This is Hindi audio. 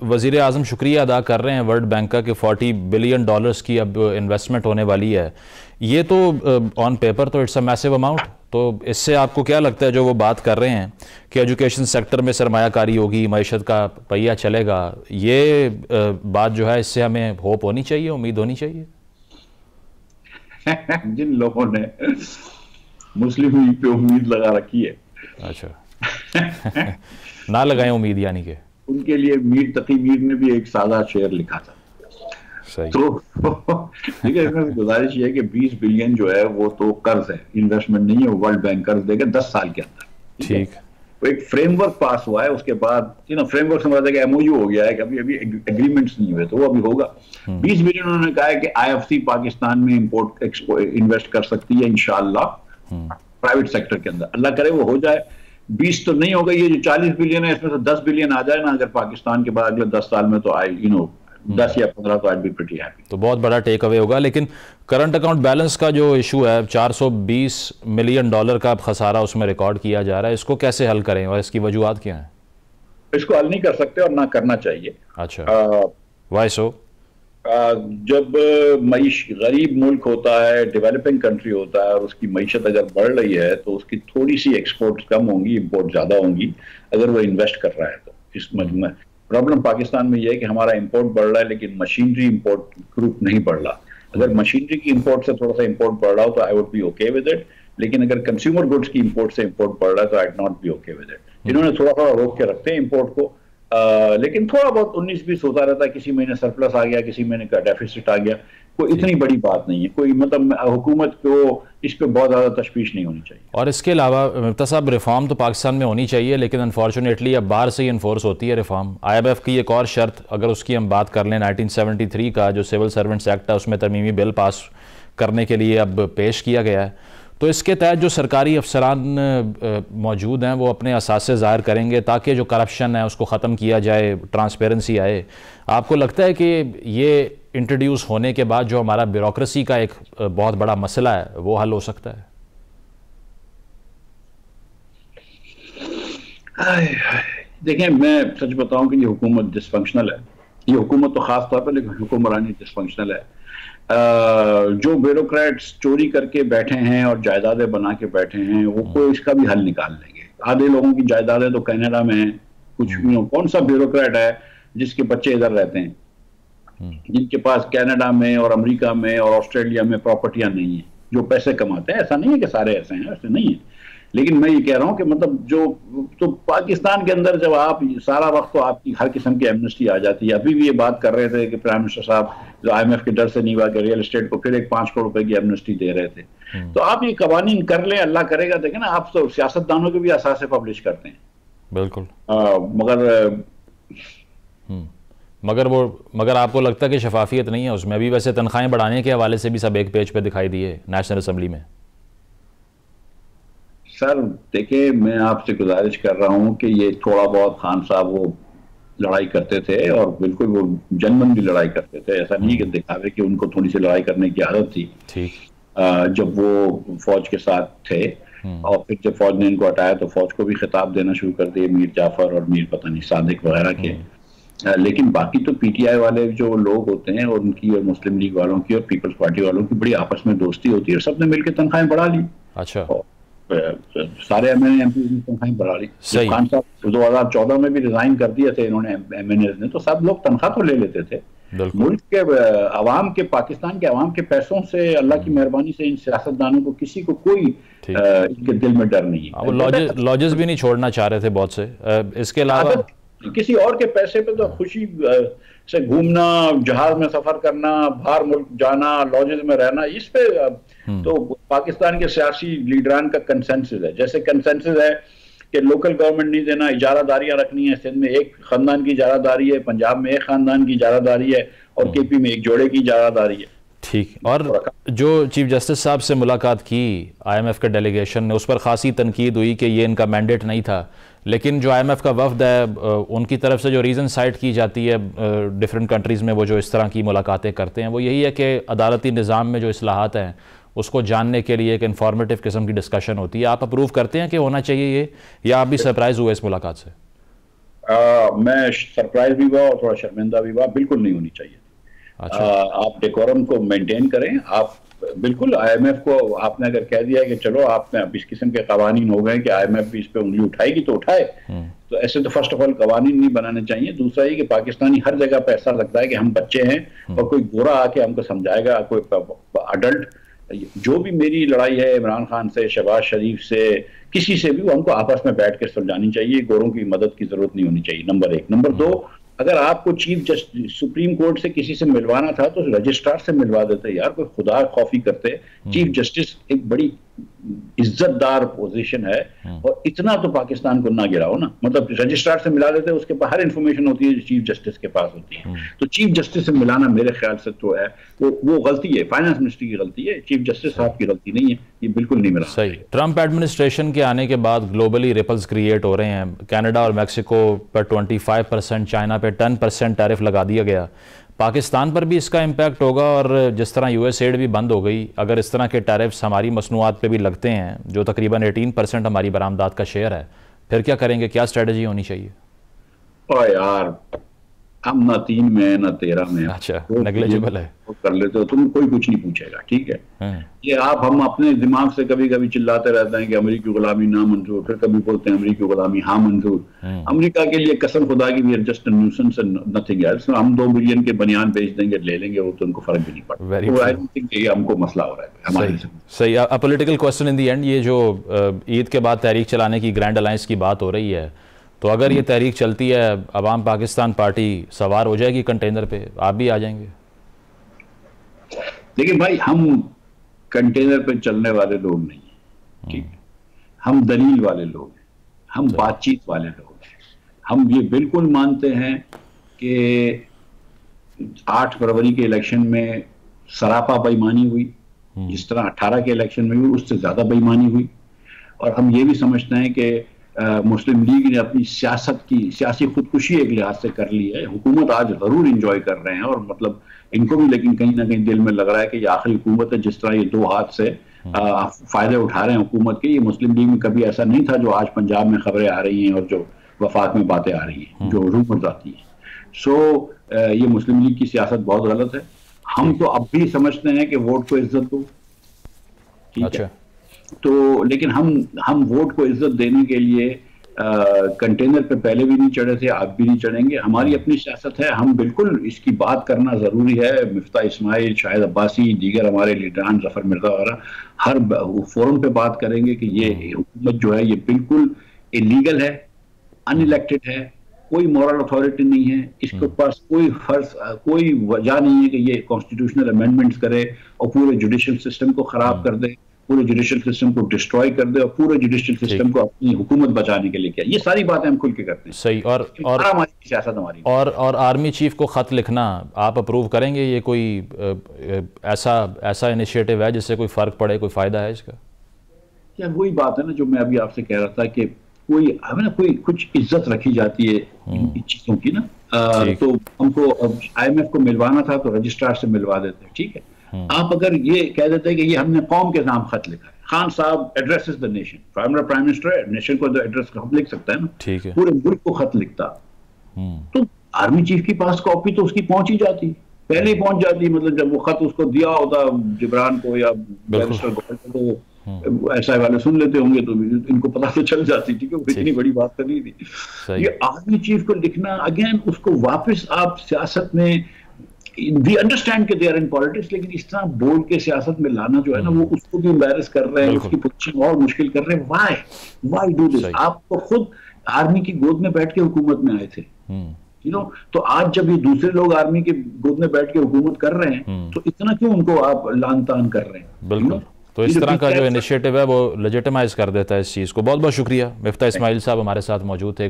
वज़ीर आज़म शुक्रिया अदा कर रहे हैं वर्ल्ड बैंक का कि $40 बिलियन की अब इन्वेस्टमेंट होने वाली है। ये तो ऑन पेपर तो इट्स अ मैसिव अमाउंट। तो इससे आपको क्या लगता है जो वो बात कर रहे हैं कि एजुकेशन सेक्टर में सरमायाकारी होगी, मईशत का पहिया चलेगा, ये बात जो है इससे हमें होप होनी चाहिए, उम्मीद होनी चाहिए? जिन लोगों ने मुस्लिम लीग पे उम्मीद लगा रखी है, अच्छा ना लगाएं उम्मीद, यानी कि उनके लिए मीर तकी मीर ने भी एक सादा शेर लिखा था। सही। तो ठीक है, इसमें गुजारिश ये है कि 20 बिलियन जो है वो तो कर्ज है, इन्वेस्टमेंट नहीं है। वो वर्ल्ड बैंक कर्ज देगा 10 साल के अंदर। ठीक। तो एक फ्रेमवर्क पास हुआ है, उसके बाद फ्रेमवर्क समझ कि एमओयू हो गया है कि अभी एग्रीमेंट्स नहीं हुए, तो वो अभी होगा। 20 बिलियन उन्होंने कहा है कि आईएफसी पाकिस्तान में इंपोर्ट एक्सपोर्ट इन्वेस्ट कर सकती है इंशाल्लाह, प्राइवेट सेक्टर के अंदर। अल्लाह करे वो हो जाए। 20 तो नहीं होगा, ये जो 40 बिलियन है इसमें से 10 बिलियन आ जाए ना अगर पाकिस्तान के बाद अगले 10 साल में, तो आई 10 या 15, तो आई बी प्रीटी हैप्पी। तो बहुत बड़ा टेक अवे होगा। लेकिन करंट अकाउंट बैलेंस का जो इशू है, $420 मिलियन का खसारा उसमें रिकॉर्ड किया जा रहा है, इसको कैसे हल करें और इसकी वजूहत क्या है? इसको हल नहीं कर सकते और ना करना चाहिए। अच्छा, वाई सो? जब गरीब मुल्क होता है, डेवलपिंग कंट्री होता है, और उसकी मईशत अगर बढ़ रही है तो उसकी थोड़ी सी एक्सपोर्ट कम होंगी, इंपोर्ट ज्यादा होंगी अगर वो इन्वेस्ट कर रहा है तो। इस मजमूए प्रॉब्लम पाकिस्तान में यह है कि हमारा इंपोर्ट बढ़ रहा है लेकिन मशीनरी इंपोर्ट ग्रुप नहीं बढ़ रहा। अगर मशीनरी की इंपोर्ट से थोड़ा सा इंपोर्ट बढ़ रहा हो तो I would be okay with it, लेकिन अगर कंज्यूमर गुड्स की इंपोर्ट से इंपोर्ट बढ़ रहा है तो I would not be okay with it. इन्होंने थोड़ा थोड़ा रोक के रखते हैं इंपोर्ट को, लेकिन थोड़ा बहुत 19-20 होता रहता है। किसी महीने सरप्लस आ गया, किसी महीने का डेफिसिट आ गया, कोई इतनी बड़ी बात नहीं है। कोई मतलब हुकूमत को इस पे बहुत ज़्यादा तशवीश नहीं होनी चाहिए। और इसके अलावा मुफ्तसाब रिफॉर्म तो पाकिस्तान में होनी चाहिए, लेकिन अनफॉर्चुनेटली अब बाहर से ही इन्फोर्स होती है रिफॉर्म। IMF की एक और शर्त, अगर उसकी हम बात कर लें, 1973 का जो सिविल सर्वेंट्स एक्ट है उसमें तरमीमी बिल पास करने के लिए अब पेश किया गया है। तो इसके तहत जो सरकारी अफसरान मौजूद हैं वो अपने असासे ज़ाहिर करेंगे ताकि जो करप्शन है उसको ख़त्म किया जाए, ट्रांसपेरेंसी आए। आपको लगता है कि ये इंट्रोड्यूस होने के बाद जो हमारा ब्यूरोक्रेसी का एक बहुत बड़ा मसला है वो हल हो सकता है? देखिए, मैं सच बताऊं कि ये हुकूमत डिसफंक्शनल है। ये हुकूमत तो खास तौर पर, लेकिन हुक्मरानी डिसफंक्शनल है। जो ब्यूरोक्रेट्स चोरी करके बैठे हैं और जायदादें बना के बैठे हैं वो कोई इसका भी हल निकाल लेंगे। आधे लोगों की जायदादें तो कनाडा में हैं। कुछ कौन सा ब्यूरोक्रेट है जिसके बच्चे इधर रहते हैं, जिनके पास कनाडा में और अमेरिका में और ऑस्ट्रेलिया में प्रॉपर्टियां नहीं है, जो पैसे कमाते हैं? ऐसा नहीं है कि सारे ऐसे हैं, ऐसे नहीं है। लेकिन मैं ये कह रहा हूं कि मतलब जो तो पाकिस्तान के अंदर जब आप सारा वक्त तो आपकी हर किस्म की एमनेस्टी आ जाती है। अभी भी ये बात कर रहे थे कि प्राइम मिनिस्टर साहब जो IMF के डर से नहीं हुआ कि रियल एस्टेट को फिर एक 5 करोड़ रुपए की एमनेस्टी दे रहे थे। तो आप ये कवानीन कर लें, अल्लाह करेगा। देखें ना, आप तो सियासतदानों के भी असासे पब्लिश करते हैं। बिल्कुल। मगर आपको लगता है कि शफाफियत नहीं है उसमें? अभी वैसे तनख्वाहें बढ़ाने के हवाले से भी सब एक पेज पे दिखाई दिए नेशनल असम्बली में। सर देखिए, मैं आपसे गुजारिश कर रहा हूं कि ये थोड़ा बहुत खान साहब वो लड़ाई करते थे और बिल्कुल वो जनमन भी लड़ाई करते थे। ऐसा नहीं कि दिखावे कि उनको थोड़ी सी लड़ाई करने की आदत थी। ठीक। जब वो फौज के साथ थे और फिर जब फौज ने इनको हटाया तो फौज को भी खिताब देना शुरू कर दिए, मीर जाफर और मीर पता नहीं सादिक वगैरह के। लेकिन बाकी तो PTI वाले जो लोग होते हैं और उनकी और मुस्लिम लीग वालों की और पीपल्स पार्टी वालों की बड़ी आपस में दोस्ती होती है और सबने मिलकर तनख्वाहें बढ़ा ली। अच्छा। सारे MNA MP ने तनख्वाहें बढ़ा ली। खान साहब 2014 में भी रिजाइन कर दिए थे इन्होंने, MNA ने, तो सब लोग तनख्वाह तो ले लेते थे। मुल्क के अवाम के, पाकिस्तान के अवाम के पैसों से, अल्लाह की मेहरबानी से इन सियासतदानों को किसी को कोई इनके दिल में डर नहीं है। वो लॉजेस भी नहीं छोड़ना चाह रहे थे बहुत से। इसके अलावा किसी और के पैसे पे तो खुशी से घूमना, जहाज में सफर करना, बाहर मुल्क जाना, लॉजेस में रहना, इस पे तो पाकिस्तान के सियासी लीडरान का कंसेंसस है। जैसे कंसेंसस है कि लोकल गवर्नमेंट नहीं देना, इजारादारियां रखनी है। सिंध में एक खानदान की इजारादारी है, पंजाब में एक खानदान की इजारादारी है और KP में एक जोड़े की इजारादारी है। ठीक। और जो चीफ जस्टिस साहब से मुलाकात की IMF के डेलीगेशन ने, उस पर खासी तनकीद हुई कि ये इनका मैंडेट नहीं था। लेकिन जो IMF का वफ्द है उनकी तरफ से जो रीज़न साइट की जाती है डिफरेंट कंट्रीज़ में वो जो इस तरह की मुलाकातें करते हैं, वो यही है कि अदालती निज़ाम में जो इस्लाहात हैं उसको जानने के लिए एक इंफॉर्मेटिव किस्म की डिस्कशन होती है। आप अप्रूव करते हैं कि होना चाहिए ये, या आप भी सरप्राइज हुए इस मुलाकात से? मैं सरप्राइज भी हुआ और थोड़ा शर्मिंदा भी हुआ। बिल्कुल नहीं होनी चाहिए। अच्छा। आप डेकोरम को मेंटेन करें। आप बिल्कुल आईएमएफ को आपने अगर कह दिया कि चलो आपने अब इस किस्म के कवानीन हो गए कि आईएमएफ भी इस पे उंगली उठाएगी तो उठाए, तो ऐसे तो फर्स्ट ऑफ ऑल कवानीन नहीं बनाने चाहिए। दूसरा ये कि पाकिस्तानी हर जगह पे ऐसा लगता है कि हम बच्चे हैं और कोई गोरा आके हमको समझाएगा, कोई अडल्ट। जो भी मेरी लड़ाई है इमरान खान से, शहबाज शरीफ से, किसी से भी, वो हमको आपस में बैठ के सुलझानी चाहिए। गोरों की मदद की जरूरत नहीं होनी चाहिए, नंबर एक। नंबर दो, अगर आपको चीफ जस्टिस सुप्रीम कोर्ट से किसी से मिलवाना था तो रजिस्ट्रार से मिलवा देते यार, कोई खुदा खौफी करते। चीफ जस्टिस एक बड़ी इज्जतदार पोजीशन है और इतना तो पाकिस्तान को ना गिराओ ना। मतलब रजिस्ट्रार से मिला देते, उसके पास हर इंफॉर्मेशन होती है जो चीफ जस्टिस के पास होती है। तो चीफ जस्टिस से मिलाना मेरे ख्याल से तो है वो गलती है, फाइनेंस मिनिस्ट्री की गलती है, चीफ जस्टिस साहब की गलती नहीं है। ये बिल्कुल नहीं मिला। सही। ट्रंप एडमिनिस्ट्रेशन के आने के बाद ग्लोबली रिपल्स क्रिएट हो रहे हैं। कनाडा और मैक्सिको पर 25%, चाइना पे 10% टैरिफ लगा दिया गया। पाकिस्तान पर भी इसका इम्पैक्ट होगा और जिस तरह यूएस एड भी बंद हो गई, अगर इस तरह के टैरिफ्स हमारी मसनूआत पे भी लगते हैं जो तकरीबन 18% हमारी बरामदात का शेयर है, फिर क्या करेंगे? क्या स्ट्रेटजी होनी चाहिए? और यार हम ना 3 में ना 13 में। अच्छा, नेग्लिजिबल है। कर लेते हो तुम, कोई कुछ नहीं पूछेगा, ठीक है। ये हम अपने दिमाग से कभी कभी चिल्लाते रहते हैं कि अमेरिकी गुलामी ना मंजूर, फिर कभी बोलते हैं अमेरिकी गुलामी हाँ मंजूर। अमेरिका के लिए कसम खुदा की, we are just a nuisance and nothing else. हम 2 बिलियन के बनियान बेच देंगे, ले लेंगे, वो तो उनको फर्क भी नहीं पड़ता। तो आई डोंट थिंक ये हमको मसला हो रहा है हमारे। सही। A political question in the end, ये जो ईद के बाद तहरीक चलाने की ग्रैंड अलायंस की बात हो रही है, तो अगर ये तहरीक चलती है, अवाम पाकिस्तान पार्टी सवार हो जाएगी कंटेनर पे, आप भी आ जाएंगे? देखिए भाई, हम कंटेनर पे चलने वाले लोग नहीं हैं, ठीक। हम दलील वाले लोग हैं, हम बातचीत वाले लोग हैं। हम ये बिल्कुल मानते हैं कि 8 फरवरी के इलेक्शन में सरापा बेईमानी हुई, जिस तरह 18 के इलेक्शन में हुई उससे ज्यादा बेईमानी हुई। और हम ये भी समझते हैं कि मुस्लिम लीग ने अपनी सियासी खुदकुशी एक लिहाज से कर ली है। हुकूमत आज जरूर इंजॉय कर रहे हैं और मतलब इनको भी, लेकिन कहीं ना कहीं दिल में लग रहा है कि ये आखिरी हुकूमत है। जिस तरह ये 2 हाथ से फायदे उठा रहे हैं हुकूमत के, ये मुस्लिम लीग में कभी ऐसा नहीं था जो आज पंजाब में खबरें आ रही हैं और जो वफाक में बातें आ रही हैं, जो रूमर्स आती हैं। ये मुस्लिम लीग की सियासत बहुत गलत है। हम तो अब भी समझते हैं कि वोट को इज्जत दो, ठीक है। तो लेकिन हम वोट को इज्जत देने के लिए कंटेनर पे पहले भी नहीं चढ़े थे, आप भी नहीं चढ़ेंगे। हमारी अपनी सियासत है, हम बिल्कुल इसकी बात करना जरूरी है। मिफ्ता इस्माइल, शाहिद अब्बासी, दीगर हमारे लीडरान, जफर मिर्जा वगैरह हर फोरम पे बात करेंगे कि ये हुकूमत जो है ये बिल्कुल इलीगल है, अनइलेक्टेड है, कोई मॉरल अथॉरिटी नहीं है, इसके पास कोई वजह नहीं है कि ये कॉन्स्टिट्यूशनल अमेंडमेंट्स करे और पूरे जुडिशियल सिस्टम को खराब कर दे, पूरे जुडिशियल सिस्टम को डिस्ट्रॉय कर दे और पूरे जुडिशियल सिस्टम को अपनी हुकूमत बचाने के लिए किया। ये सारी बातें हम खुल के करते हैं। सही। और हमारी सियासत हमारी और आर्मी चीफ को खत लिखना आप अप्रूव करेंगे? ये कोई ऐसा इनिशिएटिव है जिससे कोई फर्क पड़े, कोई फायदा है इसका? क्या वही बात है ना जो मैं अभी आपसे कह रहा था कि कोई कुछ इज्जत रखी जाती है इन चीजों की ना। तो हमको IMF को मिलवाना था तो रजिस्ट्रार से मिलवा देते हैं, ठीक है। आप अगर ये कह देते हैं कि ये हमने कौम के नाम खत लिखा है, खान साहब addresses the nation, prime minister nation को तो एड्रेस खत लिख सकता है ना, ठीक है। पूरे मुल्क को खत लिखता तो आर्मी चीफ के पास कॉपी तो उसकी पहुंच ही जाती, पहले ही पहुंच जाती। मतलब जब वो खत उसको दिया होता जिब्रान को या बैरिस्टर को, तो ऐसा वाले सुन लेते होंगे तो इनको पता तो चल जाती, ठीक है। वो इतनी बड़ी बात कर रही थी। ये आर्मी चीफ को लिखना, अगेन उसको वापस आप सियासत में, वी अंडरस्टैंड कि दे आर इन पॉलिटिक्स, लेकिन इस तरह बोल के सियासत में लाना जो है ना, वो उसको भी एम्बैरेस कर रहे हैं, उसकी पोजीशन और मुश्किल कर रहे हैं। Why do this? आप तो खुद आर्मी की गोद में बैठ के हुकूमत में आए थे, यू नो। तो आज जब ये दूसरे लोग आर्मी के गोद में बैठ के हुकूमत कर रहे हैं तो इतना क्यों उनको आप लान तान कर रहे हैं? बिल्कुल। तो इस तरह का जो इनिशिएटिव है वो लेजिटिमाइज कर देता है इस चीज़ को। बहुत बहुत शुक्रिया। मिफ्ता इस्माइल साहब हमारे साथ मौजूद थे।